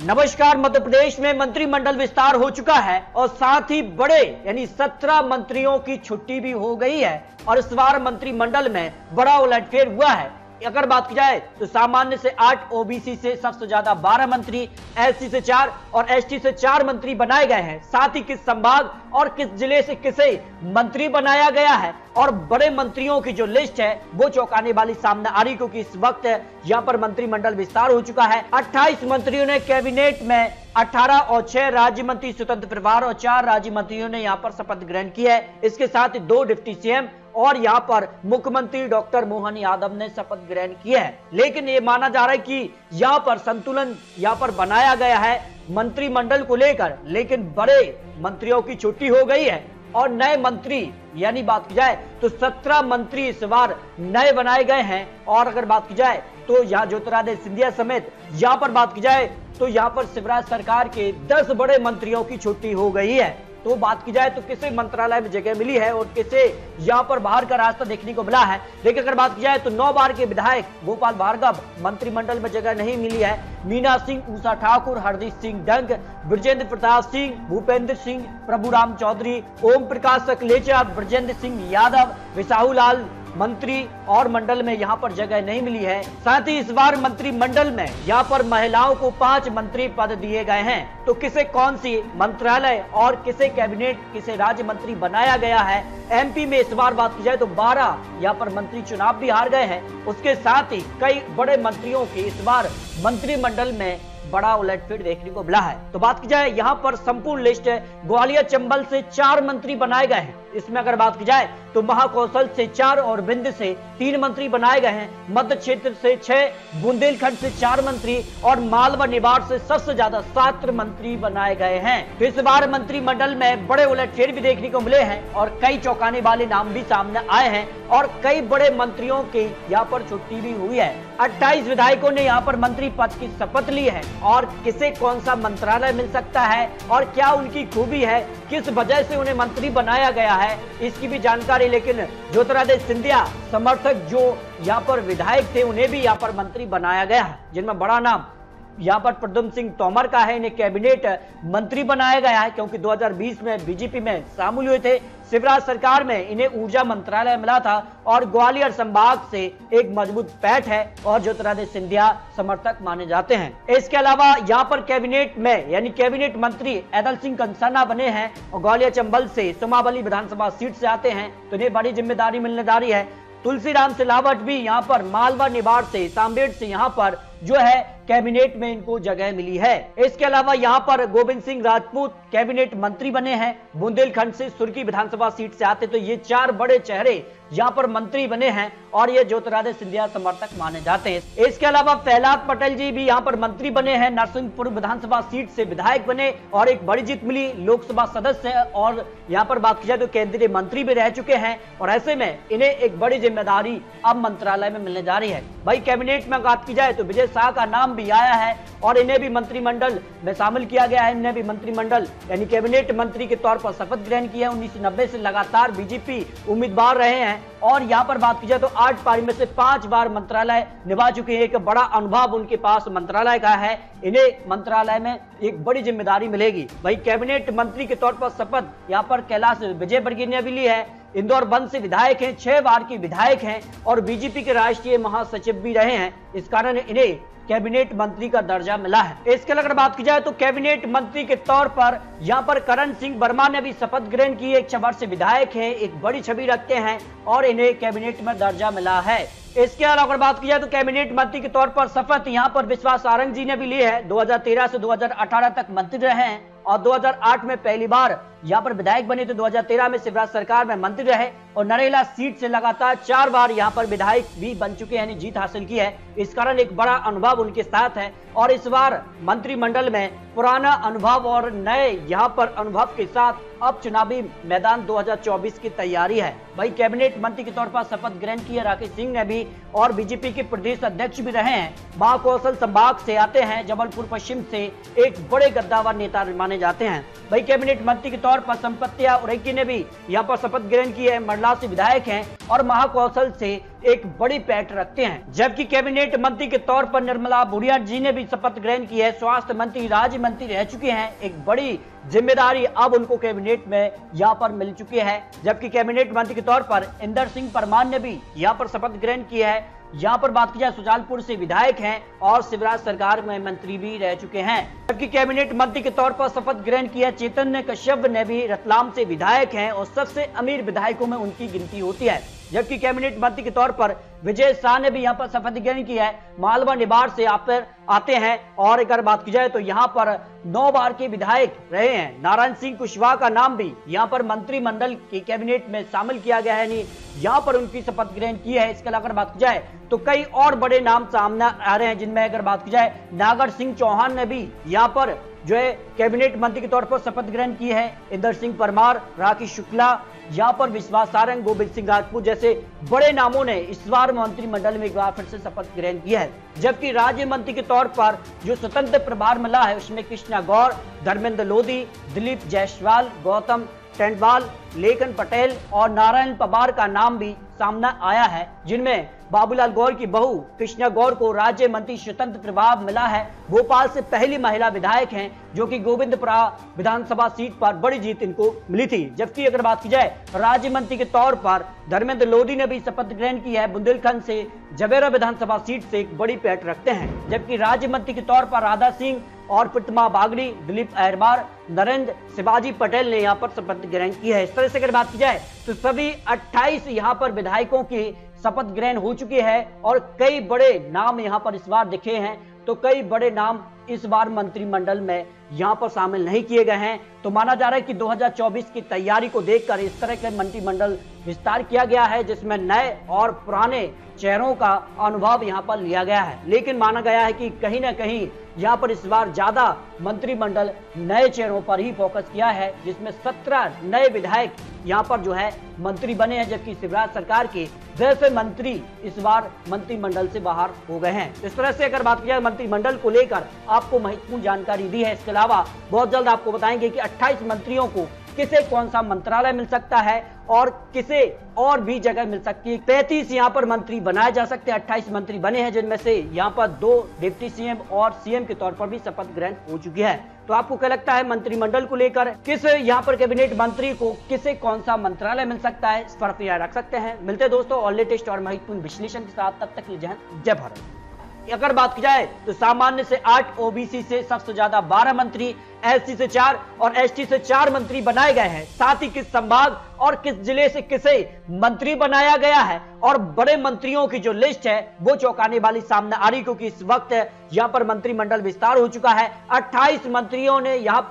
नमस्कार। मध्य प्रदेश में मंत्रिमंडल विस्तार हो चुका है और साथ ही बड़े यानी 17 मंत्रियों की छुट्टी भी हो गई है और इस बार मंत्रिमंडल में बड़ा उलटफेर हुआ है। अगर बात की जाए तो सामान्य से 8, ओबीसी से सबसे ज्यादा 12 मंत्री, एससी से 4 और एसटी से 4 मंत्री बनाए गए हैं। साथ ही किस संभाग और किस जिले से किसे मंत्री बनाया गया है और बड़े मंत्रियों की जो लिस्ट है वो चौंकाने वाली सामने आ रही, क्योंकि इस वक्त यहाँ पर मंत्रिमंडल विस्तार हो चुका है। 28 मंत्रियों ने कैबिनेट में 18 और 6 राज्य मंत्री स्वतंत्र प्रभार और 4 राज्य मंत्रियों ने यहाँ पर शपथ ग्रहण की है। इसके साथ ही 2 डिप्टी सीएम और यहाँ पर मुख्यमंत्री डॉक्टर मोहन यादव ने शपथ ग्रहण की है। लेकिन ये माना जा रहा है कि यहाँ पर संतुलन यहाँ पर बनाया गया है मंत्रिमंडल को लेकर, लेकिन बड़े मंत्रियों की छुट्टी हो गई है और नए मंत्री यानी बात की जाए तो 17 मंत्री इस बार नए बनाए गए हैं। और अगर बात की जाए तो यहाँ ज्योतिरादित्य सिंधिया समेत यहाँ पर बात की जाए तो यहाँ पर शिवराज सरकार के 10 बड़े मंत्रियों की छुट्टी हो गई है। तो बात की जाए तो किसे मंत्रालय में जगह मिली है और किसे यहाँ पर बाहर का रास्ता देखने को मिला है। लेकिन अगर बात की जाए तो 9 बार के विधायक गोपाल भार्गव मंत्रिमंडल में जगह नहीं मिली है। मीना सिंह, उषा ठाकुर, हरदीप सिंह डंग, ब्रजेंद्र प्रताप सिंह, भूपेंद्र सिंह, प्रभुराम चौधरी, ओम प्रकाश सकलेचा, ब्रजेंद्र सिंह यादव, विसाहू लाल मंत्री और मंडल में यहाँ पर जगह नहीं मिली है। साथ ही इस बार मंत्रिमंडल में यहाँ पर महिलाओं को 5 मंत्री पद दिए गए हैं। तो किसे कौन सी मंत्रालय और किसे कैबिनेट, किसे राज्य मंत्री बनाया गया है। एमपी में इस बार बात की जाए तो 12 यहाँ पर मंत्री चुनाव भी हार गए हैं। उसके साथ ही कई बड़े मंत्रियों की इस बार मंत्रिमंडल में बड़ा उलटफेर देखने को मिला है। तो बात की जाए यहाँ पर संपूर्ण लिस्ट है। ग्वालियर चंबल से 4 मंत्री बनाए गए हैं। इसमें अगर बात की जाए तो महाकौशल से 4 और विंध्य से 3 मंत्री बनाए गए हैं। मध्य क्षेत्र से 6, बुंदेलखंड से 4 मंत्री और मालवा निवाड़ से सबसे ज्यादा 7 मंत्री बनाए गए हैं। तो इस बार मंत्रिमंडल में बड़े उलटफेर भी देखने को मिले हैं और कई चौंकाने वाले नाम भी सामने आए हैं और कई बड़े मंत्रियों की यहाँ पर छुट्टी भी हुई है। 28 विधायकों ने यहाँ पर मंत्री पद की शपथ ली है और किसे कौन सा मंत्रालय मिल सकता है और क्या उनकी खूबी है, किस वजह से उन्हें मंत्री बनाया गया है, इसकी भी जानकारी। लेकिन ज्योतिरादित्य सिंधिया समर्थक जो यहाँ पर विधायक थे उन्हें भी यहाँ पर मंत्री बनाया गया है, जिनमें बड़ा नाम यहाँ पर प्रद्युम्न सिंह तोमर का है। इन्हें कैबिनेट मंत्री बनाया गया है क्योंकि 2020 में बीजेपी में शामिल हुए थे। शिवराज सरकार में इन्हें ऊर्जा मंत्रालय मिला था और ग्वालियर संभाग से एक मजबूत पैठ है और ज्योतिरादित्य सिंधिया समर्थक माने जाते हैं। इसके अलावा यहाँ पर कैबिनेट में यानी कैबिनेट मंत्री ऐदल सिंह कंसाना बने हैं और ग्वालियर चंबल से सुमावली विधानसभा सीट से आते हैं, तो इन्हें बड़ी जिम्मेदारी मिलने जा रही है। तुलसीराम सिलावट भी यहाँ पर मालवा निवाड़ से, सांबेड़ से यहाँ पर जो है कैबिनेट में इनको जगह मिली है। इसके अलावा यहाँ पर गोविंद सिंह राजपूत कैबिनेट मंत्री बने हैं। बुंदेलखंड से सुर्खी विधानसभा सीट से आते, तो ये 4 बड़े चेहरे यहाँ पर मंत्री बने हैं और ये ज्योतिरादित्य सिंधिया समर्थक माने जाते हैं। इसके अलावा प्रहलाद पटेल जी भी यहाँ पर मंत्री बने हैं। नरसिंहपुर विधानसभा सीट से विधायक बने और एक बड़ी जीत मिली, लोकसभा सदस्य और यहाँ पर बात की जाए तो केंद्रीय मंत्री भी रह चुके हैं और ऐसे में इन्हें एक बड़ी जिम्मेदारी अब मंत्रालय में मिलने जा रही है। भाई कैबिनेट में बात की जाए तो विजय शाह का नाम भी आया है और इन्हें भी मंत्रिमंडल में शामिल किया गया है। इन्हें भी मंत्रिमंडल यानी कैबिनेट मंत्री के तौर पर शपथ ग्रहण की है। 1990 से लगातार बीजेपी उम्मीदवार रहे हैं और यहाँ पर बात की जाए तो 8 पारी में से 5 बार मंत्रालय निभा चुके हैं। एक बड़ा अनुभव उनके पास मंत्रालय का है। इन्हें मंत्रालय में एक बड़ी जिम्मेदारी मिलेगी। वही कैबिनेट मंत्री के तौर पर शपथ यहाँ पर कैलाश विजयवर्गीय ने भी ली है। इंदौर वन से विधायक हैं, 6 बार के विधायक हैं और बीजेपी के राष्ट्रीय महासचिव भी रहे हैं। इस कारण इन्हें कैबिनेट मंत्री का दर्जा मिला है। इसके अगर बात की जाए तो कैबिनेट मंत्री के तौर पर यहाँ पर करण सिंह वर्मा ने भी शपथ ग्रहण की। एक 6 बार से विधायक है, एक बड़ी छवि रखते हैं और इन्हें कैबिनेट में दर्जा मिला है। इसके अलावा अगर बात की जाए तो कैबिनेट मंत्री के तौर पर शपथ यहाँ पर विश्वास सारंग जी ने भी ली है। 2013 से 2018 तक मंत्री रहे हैं और 2008 में पहली बार यहाँ पर विधायक बने, तो 2013 में शिवराज सरकार में मंत्री रहे और नरेला सीट से लगातार 4 बार यहाँ पर विधायक भी बन चुके हैं, यानी जीत हासिल की है। इस कारण एक बड़ा अनुभव उनके साथ है और इस बार मंत्रिमंडल में पुराना अनुभव और नए यहाँ पर अनुभव के साथ अब चुनावी मैदान 2024 की तैयारी है। वही कैबिनेट मंत्री के तौर पर शपथ ग्रहण की है राकेश सिंह ने भी और बीजेपी के प्रदेश अध्यक्ष भी रहे हैं। महाकौशल संभाग से आते हैं, जबलपुर पश्चिम से एक बड़े गद्दावर नेता माने जाते हैं। वही कैबिनेट मंत्री के तौर तौर पर संपत्तिया उरांव ने भी यहाँ पर शपथ ग्रहण की है। मंडला से विधायक हैं और महाकौशल से एक बड़ी पैठ रखते हैं। जबकि कैबिनेट मंत्री के तौर पर निर्मला भूरिया जी ने भी शपथ ग्रहण की है। स्वास्थ्य मंत्री राज्य मंत्री रह चुके हैं। एक बड़ी जिम्मेदारी अब उनको कैबिनेट में यहाँ पर मिल चुकी है। जबकि कैबिनेट मंत्री के तौर पर इंदर सिंह परमार ने भी यहाँ पर शपथ ग्रहण की है। यहाँ पर बात की जाए सुजालपुर से विधायक हैं और शिवराज सरकार में मंत्री भी रह चुके हैं। जबकि कैबिनेट मंत्री के तौर पर शपथ ग्रहण किया चैतन्य कश्यप ने भी रतलाम से विधायक हैं और सबसे अमीर विधायकों में उनकी गिनती होती है। जबकि कैबिनेट मंत्री के तौर पर विजय शाह ने भी यहाँ पर शपथ ग्रहण किया है। मालवा निबाड़ से आते हैं और अगर बात की जाए तो यहाँ पर 9 बार के विधायक रहे हैं। नारायण सिंह कुशवाहा का नाम भी यहाँ पर मंत्रिमंडल के कैबिनेट में शामिल किया गया है, यानी यहाँ पर उनकी शपथ ग्रहण की है। इसके अलावा अगर बात की जाए तो कई और बड़े नाम सामने आ रहे हैं, जिनमें अगर बात की जाए नागर सिंह चौहान ने भी यहाँ पर जो है कैबिनेट मंत्री के तौर पर शपथ ग्रहण की है। इंदर सिंह परमार, राकेश शुक्ला, यहाँ पर विश्वास सारंग, गोविंद सिंह राजपूत जैसे बड़े नामों ने इस बार मंत्रिमंडल में एक बार फिर से शपथ ग्रहण किया है। जबकि राज्य मंत्री के तौर पर जो स्वतंत्र प्रभार मिला है उसमें कृष्णा गौर, धर्मेंद्र लोधी, दिलीप जायसवाल, गौतम टेंडवाल, लेखन पटेल और नारायण पवार का नाम भी सामने आया है, जिनमें बाबूलाल गौर की बहू कृष्णा गौर को राज्य मंत्री स्वतंत्र प्रभाव मिला है। भोपाल से पहली महिला विधायक हैं जो कि गोविंदपुरा विधानसभा सीट पर बड़ी जीत इनको मिली थी। जबकि अगर बात की जाए राज्य मंत्री के तौर पर धर्मेंद्र लोधी ने भी शपथ ग्रहण की है। बुंदेलखंड से जबेरा विधानसभा सीट से एक बड़ी पैठ रखते हैं। जबकि राज्य मंत्री के तौर पर राधा सिंह और प्रतिमा बागड़ी, दिलीप अहरबार, नरेंद्र शिवाजी पटेल ने यहाँ पर शपथ ग्रहण की है। इस तरह से अगर बात की जाए तो सभी 28 यहाँ पर विधायकों की शपथ ग्रहण हो चुकी है और कई बड़े नाम यहाँ पर इस बार दिखे हैं। तो कई बड़े नाम इस बार मंत्रिमंडल में यहाँ पर शामिल नहीं किए गए हैं। तो माना जा रहा है कि 2024 की तैयारी को देखकर इस तरह के मंत्रिमंडल विस्तार किया गया है, जिसमें नए और पुराने चेहरों का अनुभव यहाँ पर लिया गया है। लेकिन माना गया है कि कहीं ना कहीं यहाँ पर इस बार ज्यादा मंत्रिमंडल नए चेहरों पर ही फोकस किया है, जिसमें 17 नए विधायक यहाँ पर जो है मंत्री बने हैं। जबकि शिवराज सरकार के 10 मंत्री इस बार मंत्रिमंडल से बाहर हो गए हैं। इस तरह से अगर बात की जाए मंत्रिमंडल को लेकर आपको महत्वपूर्ण जानकारी दी है। इसके अलावा बहुत जल्द आपको बताएंगे कि 28 मंत्रियों को किसे कौन सा मंत्रालय मिल सकता है और किसे और भी जगह मिल सकती है। 35 यहाँ पर मंत्री बनाए जा सकते हैं। 28 मंत्री बने हैं, जिनमें से यहाँ पर 2 डिप्टी सीएम और सीएम के तौर पर भी शपथ ग्रहण हो चुकी है। तो आपको क्या लगता है मंत्रिमंडल को लेकर किस यहाँ पर कैबिनेट मंत्री को किसे कौन सा मंत्रालय मिल सकता है, इस पर अपनी राय रख सकते हैं। मिलते हैं दोस्तों और लेटेस्ट और महत्वपूर्ण विश्लेषण के साथ। तब तक के लिए जय भारत। अगर बात की जाए तो सामान्य से 8, ओबीसी से सबसे ज्यादा 12 मंत्री, एससी से 4 और एसटी से 4 मंत्री बनाए गए हैं। साथ ही किस संभाग और किस जिले से किसे मंत्री बनाया गया है और बड़े मंत्रियों की जो लिस्ट है वो चौंकाने वाली सामने आ रही, क्योंकि इस वक्त यहाँ पर मंत्रिमंडल विस्तार हो चुका है। 28 मंत्रियों ने यहाँ पर